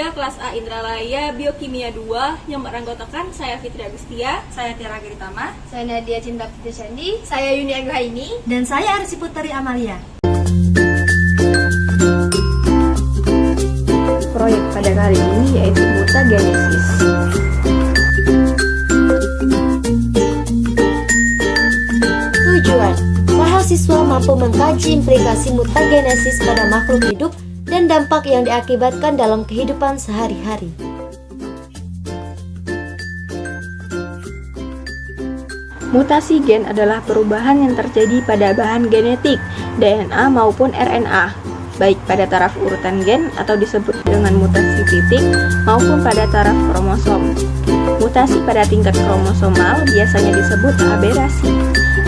Kimia kelas A Indralaya Biokimia 2 yang beranggotakan saya Fitri Agustia, saya Tiara Giritama, saya Nadia Cinta Putri Sandi, saya Yuni Anggraini, dan saya Arsi Putri Amalia. Proyek pada kali ini yaitu mutagenesis. Tujuan, mahasiswa mampu mengkaji implikasi mutagenesis pada makhluk hidup dan dampak yang diakibatkan dalam kehidupan sehari-hari. Mutasi gen adalah perubahan yang terjadi pada bahan genetik, DNA maupun RNA, baik pada taraf urutan gen atau disebut dengan mutasi titik maupun pada taraf kromosom. Mutasi pada tingkat kromosomal biasanya disebut aberasi.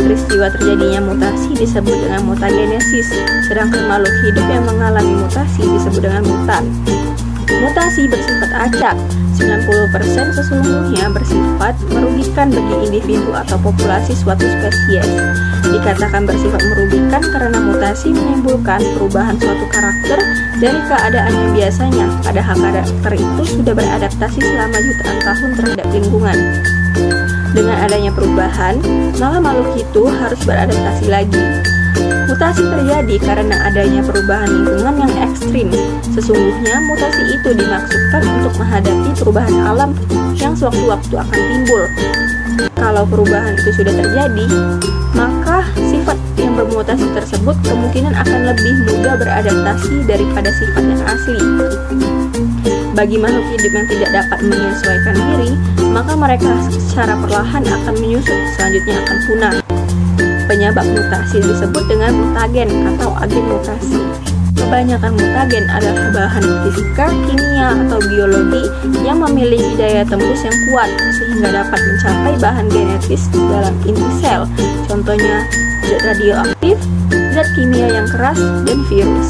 Peristiwa terjadinya mutasi disebut dengan mutagenesis, sedangkan makhluk hidup yang mengalami mutasi disebut dengan mutan. Mutasi bersifat acak, 90% sesungguhnya bersifat merugikan bagi individu atau populasi suatu spesies. Dikatakan bersifat merugikan karena mutasi menimbulkan perubahan suatu karakter dari keadaan yang biasanya, padahal karakter itu sudah beradaptasi selama jutaan tahun terhadap lingkungan. Dengan adanya perubahan, maka makhluk itu harus beradaptasi lagi. Mutasi terjadi karena adanya perubahan lingkungan yang ekstrim. Sesungguhnya mutasi itu dimaksudkan untuk menghadapi perubahan alam yang sewaktu-waktu akan timbul. Kalau perubahan itu sudah terjadi, maka sifat yang bermutasi tersebut kemungkinan akan lebih mudah beradaptasi daripada sifat yang asli. Bagi makhluk hidup yang tidak dapat menyesuaikan diri, maka mereka secara perlahan akan menyusut, selanjutnya akan punah. Penyebab mutasi disebut dengan mutagen atau agen mutasi. Kebanyakan mutagen adalah bahan fisika, kimia, atau biologi yang memiliki daya tembus yang kuat sehingga dapat mencapai bahan genetis dalam inti sel. Contohnya zat radioaktif, zat kimia yang keras, dan virus.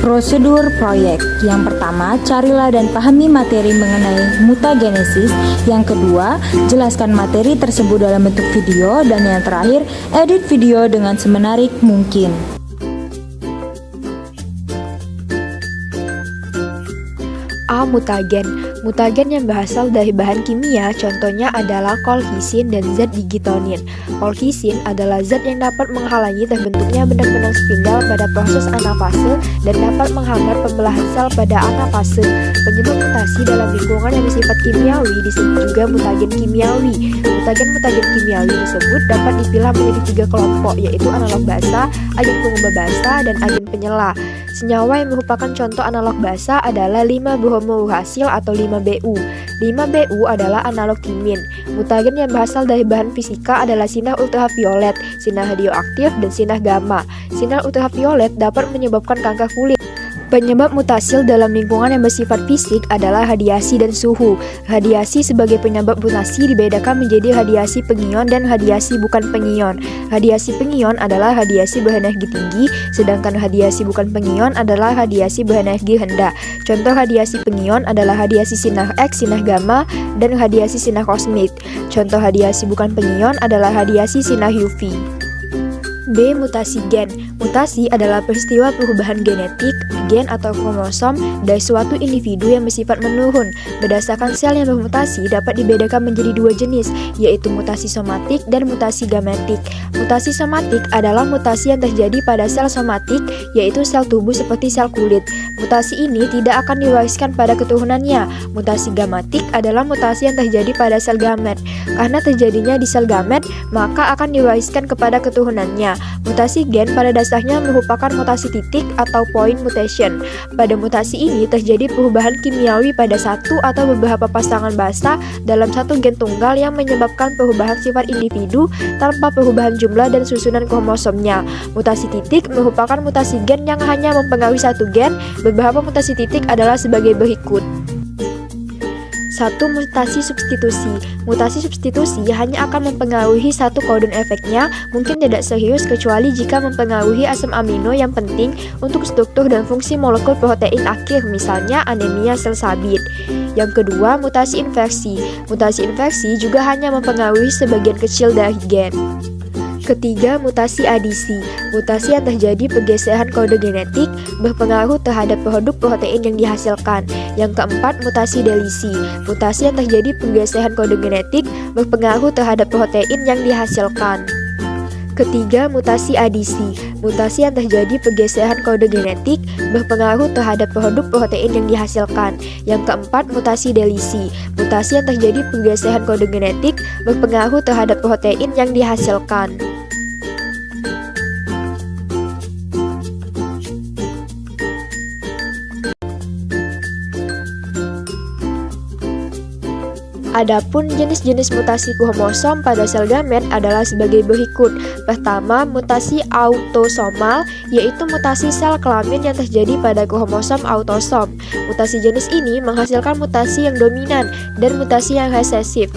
Prosedur proyek. Yang pertama, carilah dan pahami materi mengenai mutagenesis. Yang kedua, jelaskan materi tersebut dalam bentuk video. Dan yang terakhir, edit video dengan semenarik mungkin. A. Mutagen. Mutagen yang berasal dari bahan kimia, contohnya adalah kolkisin dan zat digitonin. Kolkisin adalah zat yang dapat menghalangi terbentuknya benang-benang spindal pada proses anafase dan dapat menghambat pembelahan sel pada anafase. Penyebab mutasi dalam lingkungan yang bersifat kimiawi disebut juga mutagen kimiawi. Mutagen-mutagen kimiawi tersebut dapat dipilah menjadi 3 kelompok, yaitu analog basa, agen pengubah basa, dan agen penyela. Senyawa yang merupakan contoh analog basa adalah 5-bromouracil atau 5-BU. 5-BU adalah analog timin. Mutagen yang berasal dari bahan fisika adalah sinar ultraviolet, sinar radioaktif, dan sinar gamma. Sinar ultraviolet dapat menyebabkan kanker kulit. Penyebab mutasi dalam lingkungan yang bersifat fisik adalah radiasi dan suhu. Radiasi sebagai penyebab mutasi dibedakan menjadi radiasi pengion dan radiasi bukan pengion. Radiasi pengion adalah radiasi berenergi tinggi, sedangkan radiasi bukan pengion adalah radiasi berenergi rendah. Contoh radiasi pengion adalah radiasi sinar X, sinar gamma, dan radiasi sinar kosmik. Contoh radiasi bukan pengion adalah radiasi sinar UV. B. Mutasi gen. Mutasi adalah peristiwa perubahan genetik, gen atau kromosom dari suatu individu yang bersifat menurun. Berdasarkan sel yang bermutasi dapat dibedakan menjadi 2 jenis, yaitu mutasi somatik dan mutasi gametik. Mutasi somatik adalah mutasi yang terjadi pada sel somatik, yaitu sel tubuh seperti sel kulit. Mutasi ini tidak akan diwariskan pada keturunannya. Mutasi gametik adalah mutasi yang terjadi pada sel gamet. Karena terjadinya di sel gamet, maka akan diwariskan kepada keturunannya. Mutasi gen pada dasarnya merupakan mutasi titik atau point mutation. Pada mutasi ini terjadi perubahan kimiawi pada satu atau beberapa pasangan basa dalam satu gen tunggal yang menyebabkan perubahan sifat individu tanpa perubahan jumlah dan susunan kromosomnya. Mutasi titik merupakan mutasi gen yang hanya mempengaruhi satu gen. Beberapa mutasi titik adalah sebagai berikut. 1. Mutasi substitusi. Mutasi substitusi hanya akan mempengaruhi satu kodon efeknya, mungkin tidak serius kecuali jika mempengaruhi asam amino yang penting untuk struktur dan fungsi molekul protein akhir, misalnya anemia sel sabit. Yang kedua, mutasi inversi. Mutasi inversi juga hanya mempengaruhi sebagian kecil dari gen. Ketiga, mutasi adisi. Mutasi yang terjadi pergeseran kode genetik berpengaruh terhadap produk protein yang dihasilkan. Yang keempat, mutasi delisi. Mutasi yang terjadi pergeseran kode genetik berpengaruh terhadap protein yang dihasilkan. Ketiga, mutasi adisi. Mutasi yang terjadi pergeseran kode genetik berpengaruh terhadap produk protein yang dihasilkan. Yang keempat, mutasi delisi. Mutasi yang terjadi pergeseran kode genetik berpengaruh terhadap protein yang dihasilkan. Adapun jenis-jenis mutasi kromosom pada sel gamet adalah sebagai berikut. Pertama, mutasi autosomal, yaitu mutasi sel kelamin yang terjadi pada kromosom autosom. Mutasi jenis ini menghasilkan mutasi yang dominan dan mutasi yang resesif.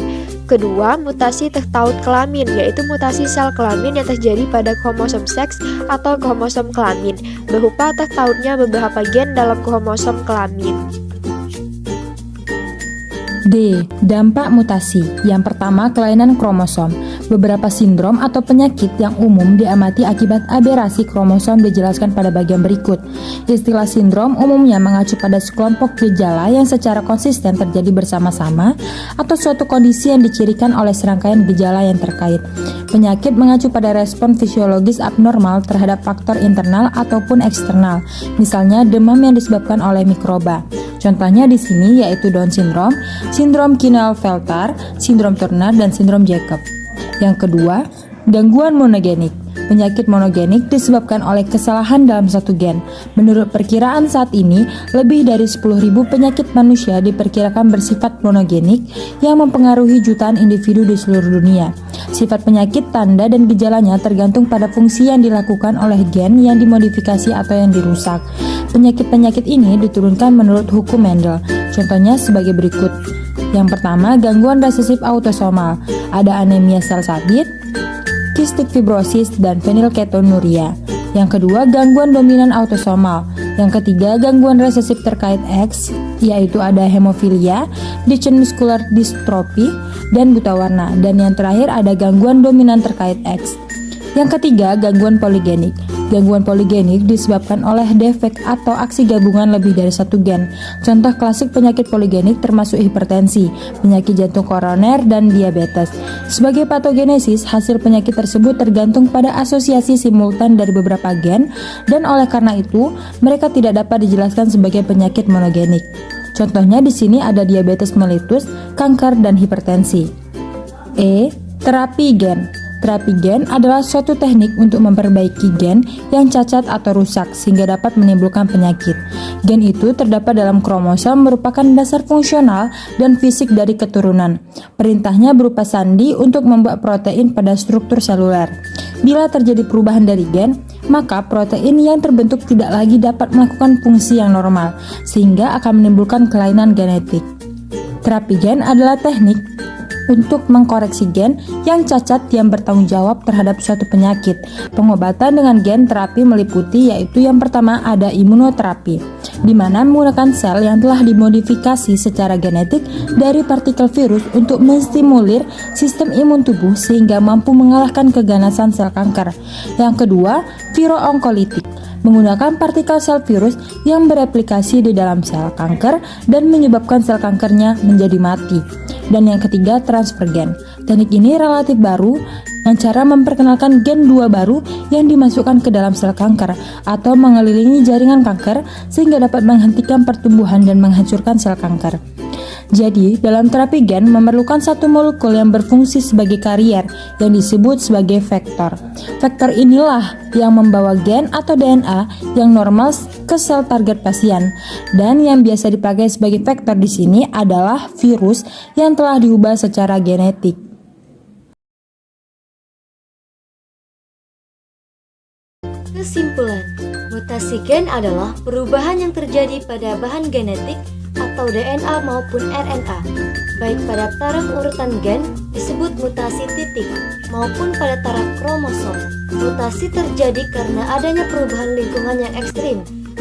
Kedua, mutasi tertaut kelamin, yaitu mutasi sel kelamin yang terjadi pada kromosom seks atau kromosom kelamin, berupa tertautnya beberapa gen dalam kromosom kelamin. D. Dampak mutasi. Yang pertama, kelainan kromosom. Beberapa sindrom atau penyakit yang umum diamati akibat aberasi kromosom dijelaskan pada bagian berikut. Istilah sindrom umumnya mengacu pada sekelompok gejala yang secara konsisten terjadi bersama-sama atau suatu kondisi yang dicirikan oleh serangkaian gejala yang terkait. Penyakit mengacu pada respon fisiologis abnormal terhadap faktor internal ataupun eksternal, misalnya demam yang disebabkan oleh mikroba. Contohnya di sini yaitu Down syndrome, sindrom Klinefelter, sindrom Turner, dan sindrom Jacob. Yang kedua, gangguan monogenik. Penyakit monogenik disebabkan oleh kesalahan dalam satu gen. Menurut perkiraan saat ini, lebih dari 10.000 penyakit manusia diperkirakan bersifat monogenik yang mempengaruhi jutaan individu di seluruh dunia. Sifat penyakit, tanda, dan gejalanya tergantung pada fungsi yang dilakukan oleh gen yang dimodifikasi atau yang dirusak. Penyakit-penyakit ini diturunkan menurut hukum Mendel. Contohnya sebagai berikut. Yang pertama, gangguan resesif autosomal. Ada anemia sel sabit, cystic fibrosis, dan fenilketonuria. Yang kedua, gangguan dominan autosomal. Yang ketiga, gangguan resesif terkait X, yaitu ada hemofilia, Duchenne muscular dystrophy, dan buta warna. Dan yang terakhir ada gangguan dominan terkait X. Yang ketiga, gangguan poligenik. Gangguan poligenik disebabkan oleh defek atau aksi gabungan lebih dari satu gen. Contoh klasik penyakit poligenik termasuk hipertensi, penyakit jantung koroner, dan diabetes. Sebagai patogenesis, hasil penyakit tersebut tergantung pada asosiasi simultan dari beberapa gen, dan oleh karena itu, mereka tidak dapat dijelaskan sebagai penyakit monogenik. Contohnya di sini ada diabetes mellitus, kanker, dan hipertensi. E. Terapi gen. Terapi gen adalah suatu teknik untuk memperbaiki gen yang cacat atau rusak sehingga dapat menimbulkan penyakit. Gen itu terdapat dalam kromosom merupakan dasar fungsional dan fisik dari keturunan. Perintahnya berupa sandi untuk membuat protein pada struktur seluler. Bila terjadi perubahan dari gen, maka protein yang terbentuk tidak lagi dapat melakukan fungsi yang normal, sehingga akan menimbulkan kelainan genetik. Terapi gen adalah teknik untuk mengkoreksi gen yang cacat yang bertanggung jawab terhadap suatu penyakit. Pengobatan dengan gen terapi meliputi yaitu yang pertama ada imunoterapi, di mana menggunakan sel yang telah dimodifikasi secara genetik dari partikel virus untuk menstimulir sistem imun tubuh sehingga mampu mengalahkan keganasan sel kanker. Yang kedua, viro-onkolitik, menggunakan partikel sel virus yang bereplikasi di dalam sel kanker dan menyebabkan sel kankernya menjadi mati. Dan yang ketiga, transfer gen. Teknik ini relatif baru dengan cara memperkenalkan gen 2 baru yang dimasukkan ke dalam sel kanker atau mengelilingi jaringan kanker sehingga dapat menghentikan pertumbuhan dan menghancurkan sel kanker. Jadi, dalam terapi gen memerlukan satu molekul yang berfungsi sebagai karier yang disebut sebagai vektor. Vektor inilah yang membawa gen atau DNA yang normal ke sel target pasien. Dan yang biasa dipakai sebagai vektor di sini adalah virus yang telah diubah secara genetik. Kesimpulan, mutasi gen adalah perubahan yang terjadi pada bahan genetik atau DNA maupun RNA, baik pada taraf urutan gen disebut mutasi titik maupun pada taraf kromosom. Mutasi terjadi karena adanya perubahan lingkungan yang ekstrim,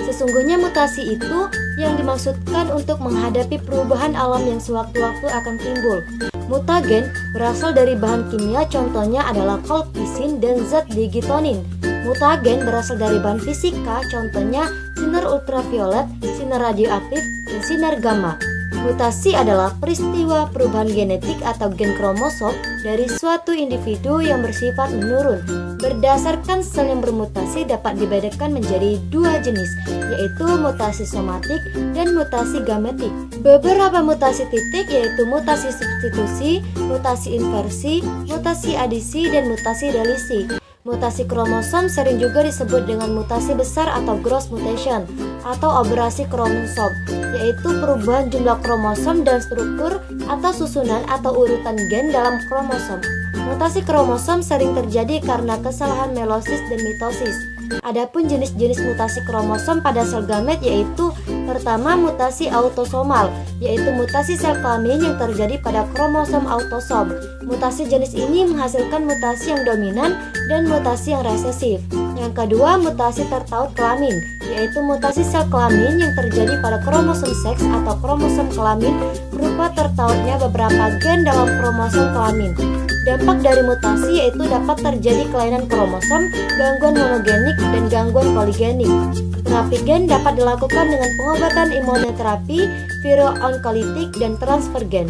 Sesungguhnya mutasi itu yang dimaksudkan untuk menghadapi perubahan alam yang sewaktu-waktu akan timbul. Mutagen berasal dari bahan kimia, contohnya adalah kolkisin dan zat digitonin. Mutagen berasal dari bahan fisika, contohnya sinar ultraviolet, sinar radioaktif, dan sinar gamma. Mutasi adalah peristiwa perubahan genetik atau gen kromosom dari suatu individu yang bersifat menurun. Berdasarkan sel yang bermutasi dapat dibedakan menjadi dua jenis, yaitu mutasi somatik dan mutasi gametik. Beberapa mutasi titik yaitu mutasi substitusi, mutasi inversi, mutasi adisi, dan mutasi delisi. Mutasi kromosom sering juga disebut dengan mutasi besar atau gross mutation atau aberasi kromosom, yaitu perubahan jumlah kromosom dan struktur atau susunan atau urutan gen dalam kromosom. Mutasi kromosom sering terjadi karena kesalahan meiosis dan mitosis. Adapun jenis-jenis mutasi kromosom pada sel gamet yaitu pertama mutasi autosomal, yaitu mutasi sel kelamin yang terjadi pada kromosom autosom. Mutasi jenis ini menghasilkan mutasi yang dominan dan mutasi yang resesif. Yang kedua, mutasi tertaut kelamin, yaitu mutasi sel kelamin yang terjadi pada kromosom seks atau kromosom kelamin berupa tertautnya beberapa gen dalam kromosom kelamin. Dampak dari mutasi yaitu dapat terjadi kelainan kromosom, gangguan monogenik, dan gangguan poligenik. Terapi gen dapat dilakukan dengan pengobatan imunoterapi, viro-onkolitik, dan transfer gen.